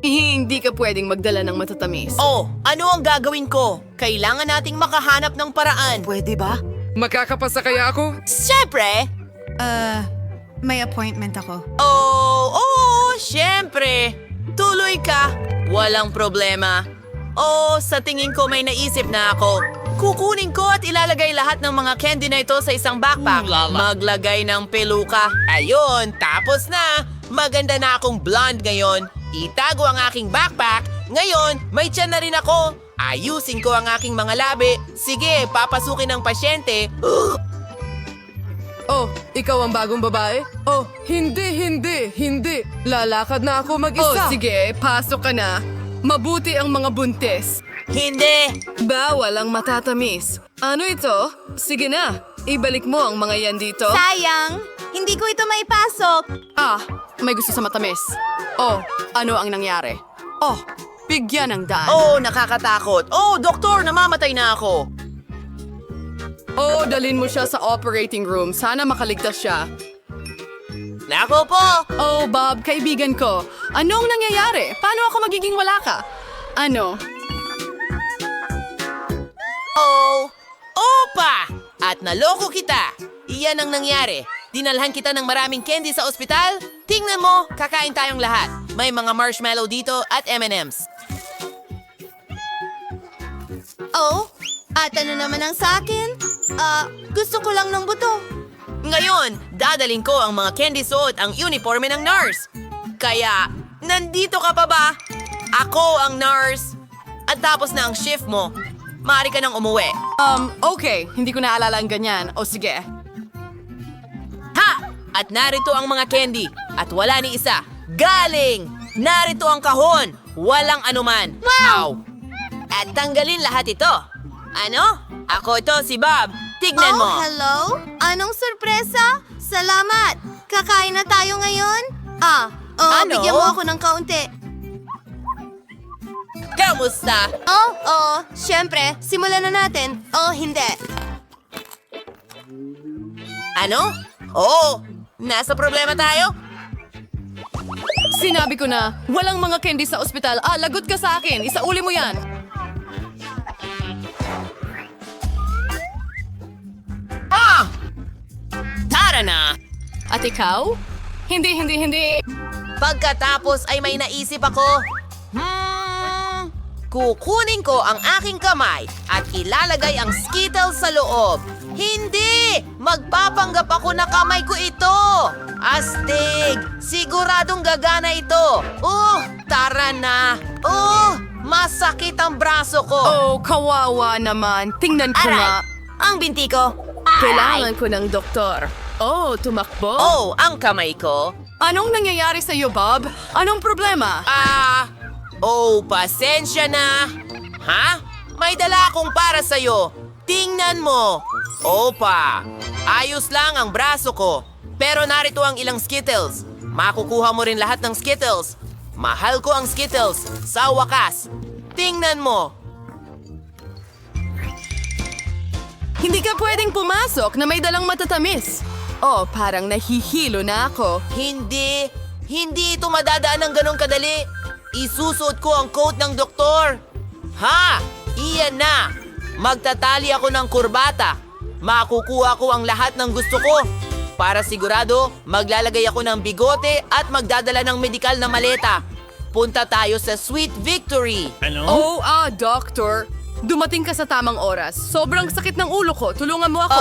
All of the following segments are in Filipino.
Hindi ka pwedeng magdala ng matatamis. Oh, ano ang gagawin ko? Kailangan nating makahanap ng paraan. Pwede ba? Makakapasa kaya ako? Siyempre! May appointment ako. Siyempre. Tuloy ka. Walang problema. Oh, sa tingin ko may naisip na ako. Kukunin ko at ilalagay lahat ng mga candy na ito sa isang backpack. Maglagay ng peluka. Ayun, tapos na. Maganda na akong blonde ngayon. Itago ang aking backpack. Ngayon, may tiyan na rin ako. Ayusin ko ang aking mga labi. Sige, papasukin ng pasyente. Oh, ikaw ang bagong babae? Oh, hindi. Lalakad na ako mag-isa. Oh, sige, pasok ka na. Mabuti ang mga buntis. Hindi! Bawal ang matatamis. Ano ito? Sige na, ibalik mo ang mga yan dito. Sayang! Hindi ko ito maipasok! Ah, may gusto sa matamis. Oh, ano ang nangyari? Oh, bigyan ng daan. Oh, nakakatakot. Oh, doktor, namamatay na ako. Oh, dalhin mo siya sa operating room. Sana makaligtas siya. Nako po! Oh, Bob, kaibigan ko. Anong nangyayari? Paano ako magiging wala ka? Ano? Oh! Opa! At naloko kita! Iyan ang nangyari. Dinalhan kita ng maraming candy sa ospital. Tingnan mo, kakain tayong lahat. May mga marshmallow dito at M&M's. Oh, at ano naman ang sa akin? Gusto ko lang ng buto. Ngayon, dadaling ko ang mga candy suot ang uniforme ng nurse. Kaya, nandito ka pa ba? Ako ang nurse. At tapos na ang shift mo. Maaari ka nang umuwi. Okay. Hindi ko naalala ang ganyan. O sige. Ha! At narito ang mga candy. At wala ni isa. Galing! Narito ang kahon. Walang anuman. Wow! At tanggalin lahat ito. Ano? Ako ito, si Bob. Tignan mo. Oh, hello? Anong sorpresa? Salamat! Kakain na tayo ngayon? Ano? Bigyan mo ako ng kaunti. Kamusta? Siyempre, simulan na natin. Oh, hindi. Ano? Oo, nasa problema tayo? Sinabi ko na, walang mga candy sa ospital. Lagot ka sa akin. Isauli mo yan. Tara na! At ikaw? Hindi. Pagkatapos ay may naisip ako. Kukunin ko ang aking kamay at ilalagay ang Skittles sa loob. Hindi! Magpapanggap ako na kamay ko ito! Astig! Siguradong gagana ito! Tara na! Masakit ang braso ko! Oh, kawawa naman. Tingnan ko nga. Ang binti ko! Kailangan ko ng doktor. Oh, tumakbo? Ang kamay ko! Anong nangyayari sa iyo, Bob? Anong problema? Pasensya na. Ha? May dala akong para sa'yo. Tingnan mo. Opa, ayos lang ang braso ko. Pero narito ang ilang Skittles. Makukuha mo rin lahat ng Skittles. Mahal ko ang Skittles. Sa wakas. Tingnan mo. Hindi ka pwedeng pumasok na may dalang matatamis. Oh, parang nahihilo na ako. Hindi ito madadaan ng ganong kadali. Isusuot ko ang coat ng doktor. Ha! Iyan na! Magtatali ako ng kurbata. Makukuha ko ang lahat ng gusto ko. Para sigurado, maglalagay ako ng bigote at magdadala ng medikal na maleta. Punta tayo sa Sweet Victory. Oh, doctor. Dumating ka sa tamang oras. Sobrang sakit ng ulo ko. Tulungan mo ako.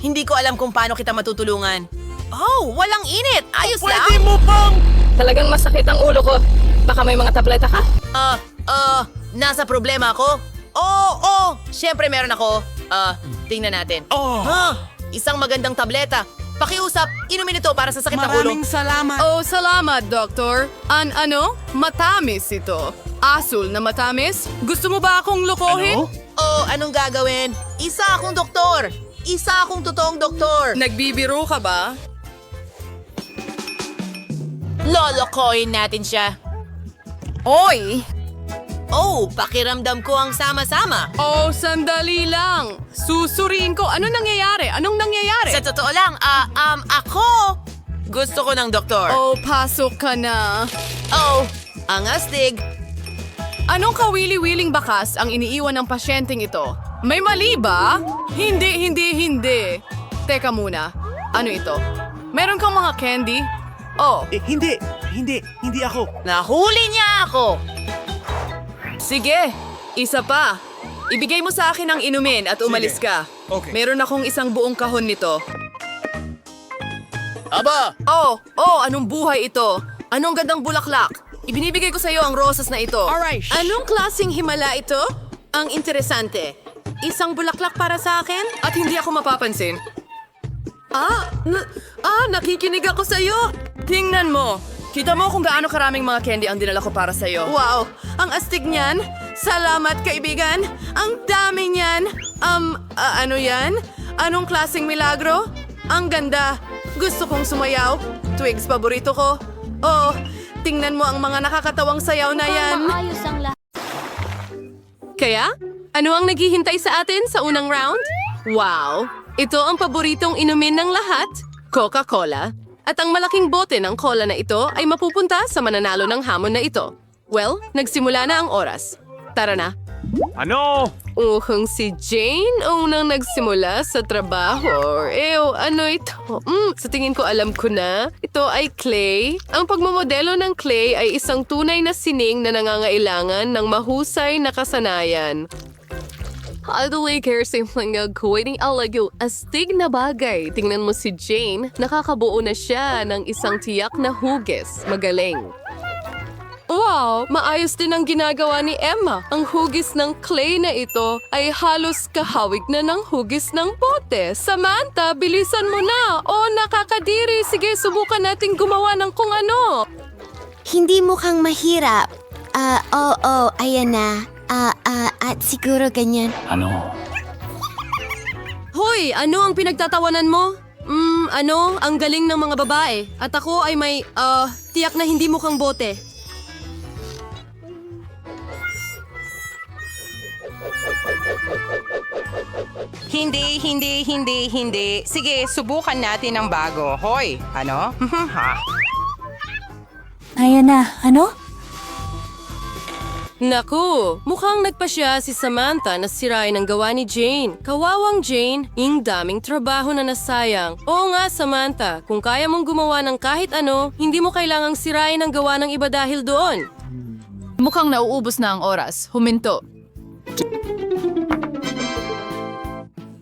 Hindi ko alam kung paano kita matutulungan. Walang init. Ayos lang. Pwede mo bang... Talagang masakit ang ulo ko. Baka may mga tableta ka? Nasa problema ako? Siyempre meron ako. Tingnan natin. Isang magandang tableta. Pakiusap, inumin ito para sa sakit ng ulo. Maraming salamat. Oh, salamat, doktor. Matamis ito. Asul na matamis? Gusto mo ba akong lokohin? Anong gagawin? Isa akong doktor. Isa akong totoong doktor. Nagbibiro ka ba? Lolokohin natin siya. Oy! Pakiramdam ko ang sama-sama. Oh, sandali lang. Susuriin ko. Anong nangyayari? Sa totoo lang, ako. Gusto ko ng doktor. Oh, pasok ka na. Ang astig. Anong kawili-wiling bakas ang iniiwan ng pasyenteng ito? May mali ba? Hindi. Teka muna. Ano ito? Meron kang mga candy? Oh, Hindi ako. Nahuli niya ako. sige. Isa pa. Ibigay mo sa akin ang inumin at umalis ka. Okay. Meron akong isang buong kahon nito. Aba! Oh, anong buhay ito? Anong gandang bulaklak? Ibinibigay ko sa iyo ang rosas na ito. Alright. Anong klaseng himala ito? Ang interesante. Isang bulaklak para sa akin? At hindi ako mapapansin. Nakikinig ako sa iyo. Tingnan mo. Kita mo kung gaano karaming mga candy ang dinala ko para sa iyo. Wow, ang astig niyan. Salamat, kaibigan. Ang dami niyan. Ano yan? Anong klaseng milagro? Ang ganda. Gusto kong sumayaw. Twigs, paborito ko. Oh, tingnan mo ang mga nakakatawang sayaw na yan. Maayos ang lahat. Kaya, ano ang naghihintay sa atin sa unang round? Wow! Ito ang paboritong inumin ng lahat, Coca-Cola. At ang malaking bote ng cola na ito ay mapupunta sa mananalo ng hamon na ito. Well, nagsimula na ang oras. Tara na. Ano? Kung si Jane unang nagsimula sa trabaho. Ano ito? Sa tingin ko alam ko na. Ito ay clay. Ang pagmamodelo ng clay ay isang tunay na sining na nangangailangan ng mahusay na kasanayan. Adulay care simpleng gagawin alagyo astig na bagay. Tingnan mo si Jane, nakakabuo na siya ng isang tiyak na hugis. Magaling. Wow! Maayos din ang ginagawa ni Emma. Ang hugis ng clay na ito ay halos kahawig na ng hugis ng bote. Samantha, bilisan mo na! Nakakadiri! Sige, subukan natin gumawa ng kung ano. Hindi mukhang mahirap. Ayan na. At siguro ganyan. Hoy! Ano ang pinagtatawanan mo? Ang galing ng mga babae. At ako ay may, tiyak na hindi mukhang bote. Hindi. Sige, subukan natin ang bago. Hoy, ano? Ayan na. Ano? Naku, mukhang nagpasya si Samantha na sirain ang gawa ni Jane. Kawawang Jane, yung daming trabaho na nasayang. Oo nga, Samantha, kung kaya mong gumawa ng kahit ano, hindi mo kailangang sirain ang gawa ng iba dahil doon. Mukhang nauubos na ang oras. Huminto.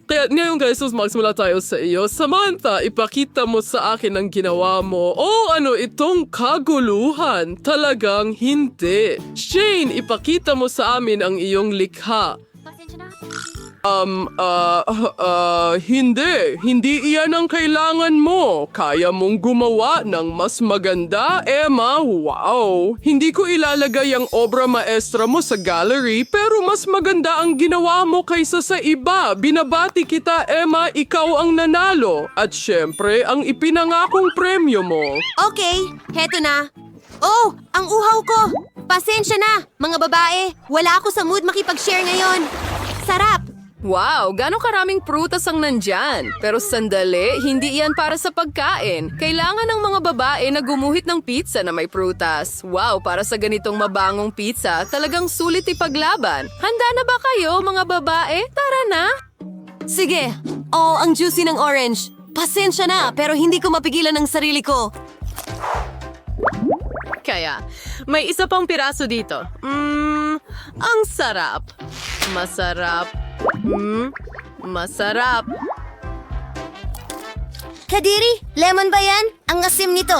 Kaya ngayon guys, magsimula tayo sa iyo. Samantha, ipakita mo sa akin ang ginawa mo. Ano itong kaguluhan? Talagang hindi. Shane, ipakita mo sa amin ang iyong likha. Hindi. Hindi iyan ang kailangan mo. Kaya mong gumawa ng mas maganda, Emma. Wow! Hindi ko ilalagay ang obra maestra mo sa gallery, pero mas maganda ang ginawa mo kaysa sa iba. Binabati kita, Emma. Ikaw ang nanalo. At syempre, ang ipinangakong premyo mo. Okay, heto na. Oh, ang uhaw ko! Pasensya na, mga babae. Wala ako sa mood makipag-share ngayon. Sarap! Wow, gano'ng karaming prutas ang nandyan. Pero sandali, hindi iyan para sa pagkain. Kailangan ng mga babae na gumuhit ng pizza na may prutas. Wow, para sa ganitong mabangong pizza, talagang sulit ipaglaban. Handa na ba kayo, mga babae? Tara na! Sige. Ang juicy ng orange. Pasensya na, pero hindi ko mapigilan ang sarili ko. Kaya, may isa pang piraso dito. Ang sarap. Masarap. Masarap. Kadiri, lemon ba yan? Ang asim nito.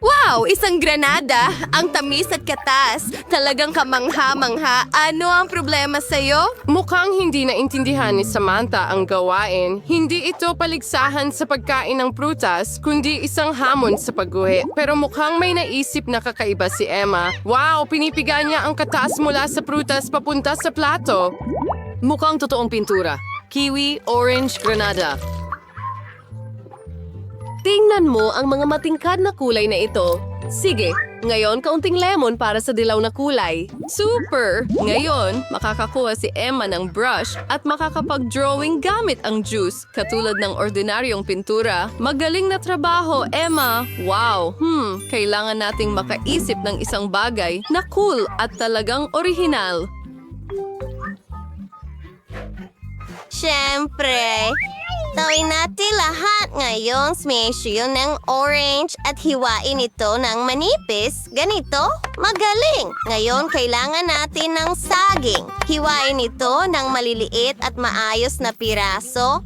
Wow! Isang granada! Ang tamis at katas. Talagang kamangha-mangha. Ano ang problema sa'yo? Mukhang hindi naintindihan ni Samantha ang gawain. Hindi ito paligsahan sa pagkain ng prutas, kundi isang hamon sa pagguhit. Pero mukhang may naisip na kakaiba si Emma. Wow! Pinipiga niya ang katas mula sa prutas papunta sa plato. Mukhang totoong pintura. Kiwi, orange, granada. Tingnan mo ang mga matingkad na kulay na ito. Sige, Ngayon, kaunting lemon para sa dilaw na kulay. Super! Ngayon, makakakuha si Emma ng brush at makakapag-drawing gamit ang juice, katulad ng ordinaryong pintura. Magaling na trabaho, Emma! Wow! Kailangan nating makaisip ng isang bagay na cool at talagang orihinal. Siyempre, gawin natin lahat ngayong smash yun ng orange at hiwain ito ng manipis. Ganito, magaling. Ngayon, kailangan natin ng saging. Hiwain ito ng maliliit at maayos na piraso.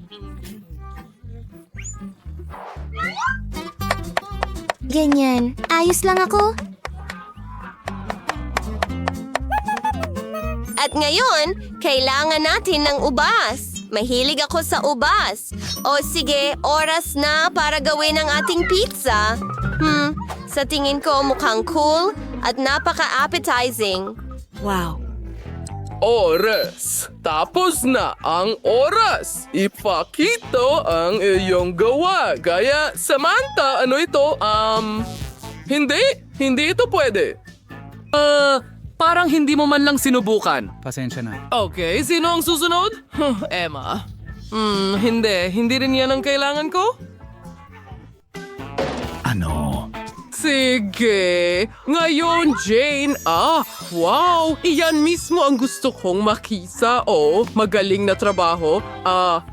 Ganyan. Ayos lang ako. At ngayon, kailangan natin ng ubas. Mahilig ako sa ubas. O sige, oras na para gawin ang ating pizza. Sa tingin ko mukhang cool at napaka-appetizing. Wow. Oras! Tapos na ang oras! Ipakita ang iyong gawa. Kaya, Samantha, ano ito? Hindi ito pwede. Parang hindi mo man lang sinubukan. Pasensya na. Okay, sino ang susunod? Emma. Hindi rin yan ang kailangan ko? Ano? Sige. Ngayon, Jane. Wow. Iyan mismo ang gusto kong makisa. Magaling na trabaho.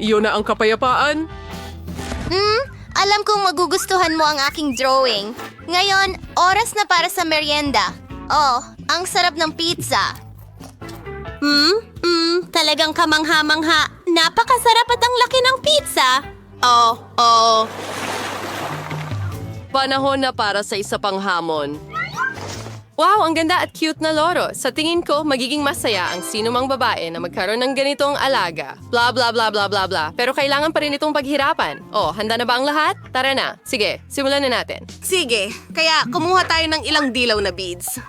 Iyon na ang kapayapaan. Alam kong magugustuhan mo ang aking drawing. Ngayon, oras na para sa merienda. Ang sarap ng pizza. Talagang kamangha-mangha. Napakasarap at ang laki ng pizza. Panahon na para sa isa pang hamon. Wow, ang ganda at cute na loro. Sa tingin ko, magiging masaya ang sinumang babae na magkaroon ng ganitong alaga. Bla bla bla bla bla bla. Pero kailangan pa rin itong paghirapan. Handa na ba ang lahat? Tara na. Sige, simulan na natin. Sige, kaya kumuha tayo ng ilang dilaw na beads.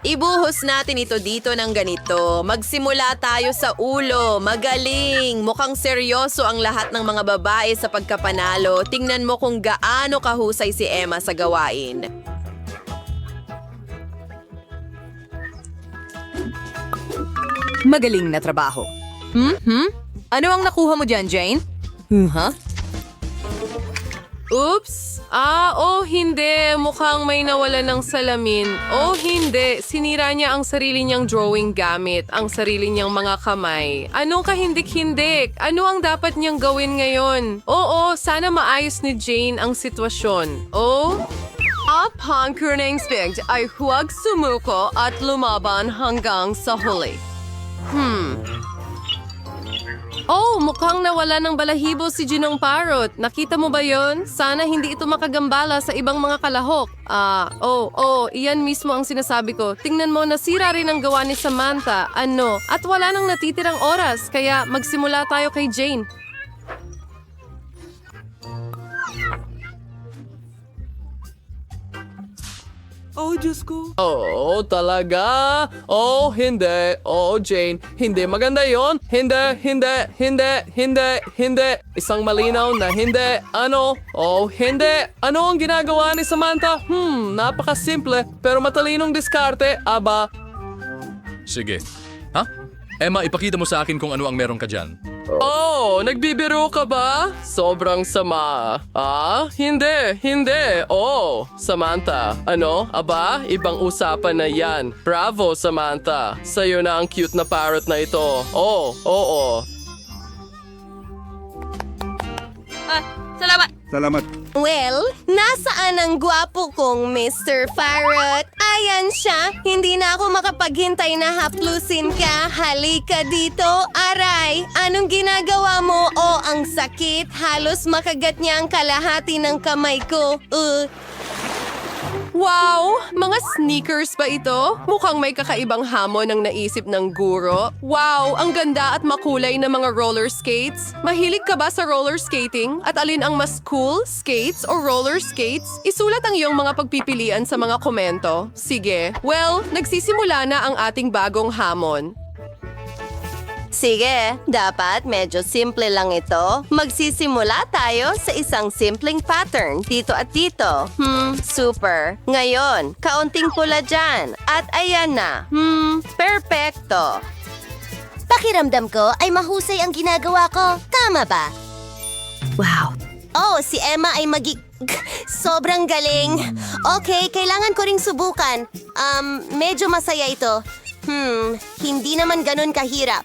Ibuhos natin ito dito ng ganito. Magsimula tayo sa ulo. Magaling! Mukhang seryoso ang lahat ng mga babae sa pagkapanalo. Tingnan mo kung gaano kahusay si Emma sa gawain. Magaling na trabaho. Ano ang nakuha mo dyan, Jane? Oops! Hindi. Mukhang may nawala ng salamin. Hindi. Sinira niya ang sarili niyang drawing gamit ang sarili niyang mga kamay. Anong kahindik-hindik? Ano ang dapat niyang gawin ngayon? Sana maayos ni Jane ang sitwasyon. Upang Kurningsbig ay huwag sumuko at lumaban hanggang sa huli. Mukhang nawala ng balahibo si Ginong Parrot. Nakita mo ba yon? Sana hindi ito makagambala sa ibang mga kalahok. Iyan mismo ang sinasabi ko. Tingnan mo, nasira rin ang gawa ni Samantha. At wala nang natitirang oras, kaya magsimula tayo kay Jane. Diyos ko. Talaga? Hindi. Jane. Hindi maganda yon. Hindi. Isang malinaw na hindi. Hindi. Ano ang ginagawa ni Samantha? Napakasimple, pero matalinong diskarte. Sige. Emma, ipakita mo sa akin kung ano ang meron ka dyan. Nagbibiro ka ba? Sobrang sama. Hindi. Samantha. Ibang usapan na yan. Bravo, Samantha. Sa'yo na ang cute na parrot na ito. Salamat. Well, nasaan ang gwapo kong Mr. Parrot? Ayan siya. Hindi na ako makapaghintay na haplusin ka. Halika dito. Aray, anong ginagawa mo? Ang sakit. Halos makagat niya ang kalahati ng kamay ko. Wow! Mga sneakers ba ito? Mukhang may kakaibang hamon ang naisip ng guro. Wow! Ang ganda at makulay na mga roller skates. Mahilig ka ba sa roller skating? At alin ang mas cool? Skates o roller skates? Isulat ang iyong mga pagpipilian sa mga komento. Sige. Well, nagsisimula na ang ating bagong hamon. Sige, dapat medyo simple lang ito. Magsisimula tayo sa isang simpleng pattern dito at dito. Super. Ngayon, kaunting pula dyan. At ayan na. Perfecto. Pakiramdam ko ay mahusay ang ginagawa ko. Tama ba? Wow. Oh, si Emma ay sobrang galing. Okay, kailangan ko ring subukan. Medyo masaya ito. Hindi naman ganun kahirap.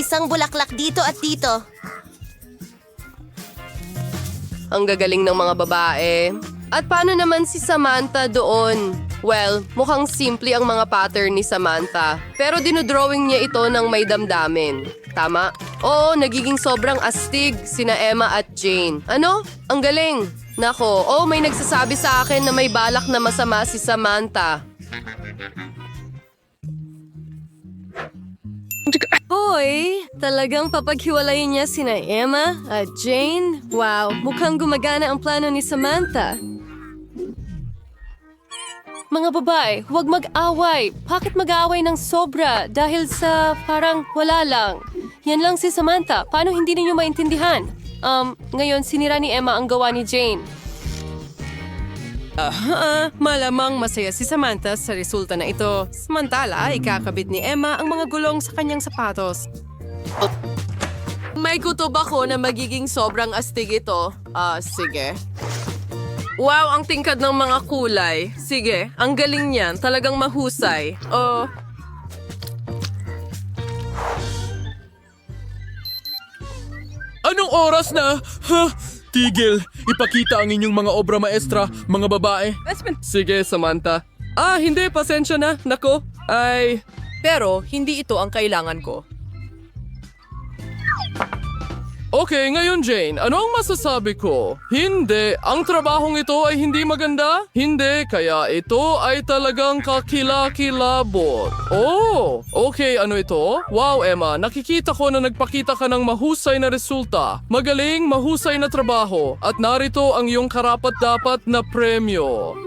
Isang bulaklak dito at dito. Ang gagaling ng mga babae. At paano naman si Samantha doon? Well, mukhang simple ang mga pattern ni Samantha. Pero dinodrawing niya ito ng may damdamin. Tama? Oo, nagiging sobrang astig sina Emma at Jane. Ano? Ang galing. Nako, may nagsasabi sa akin na may balak na masama si Samantha. Hoy, talagang papaghiwalayin niya sina Emma at Jane? Wow, mukhang gumagana ang plano ni Samantha. Mga babae, huwag mag-away. Bakit mag-away ng sobra? Dahil sa parang wala lang. Yan lang si Samantha. Paano hindi ninyo maintindihan? Ngayon sinira ni Emma ang gawa ni Jane. Malamang masaya si Samantha sa resulta na ito. Samantala, ikakabit ni Emma ang mga gulong sa kanyang sapatos. May kutob ako na magiging sobrang astig ito. Sige. Wow, ang tingkad ng mga kulay. Sige, ang galing niyan. Talagang mahusay. Anong oras na? Tigil! Ipakita ang inyong mga obra maestra, mga babae. Sige, Samantha. Hindi, pasensya na. Nako. Pero hindi ito ang kailangan ko. Okay, ngayon Jane, ano ang masasabi ko? Hindi, ang trabahong ito ay hindi maganda? Hindi, kaya ito ay talagang kakilakilabot. Oh, okay, ano ito? Wow, Emma, nakikita ko na nagpakita ka ng mahusay na resulta. Magaling, mahusay na trabaho. At narito ang iyong karapat-dapat na premyo.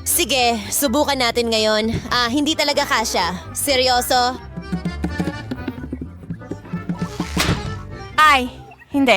Sige, subukan natin ngayon. Hindi talaga kasya. Seryoso? Ay, hindi.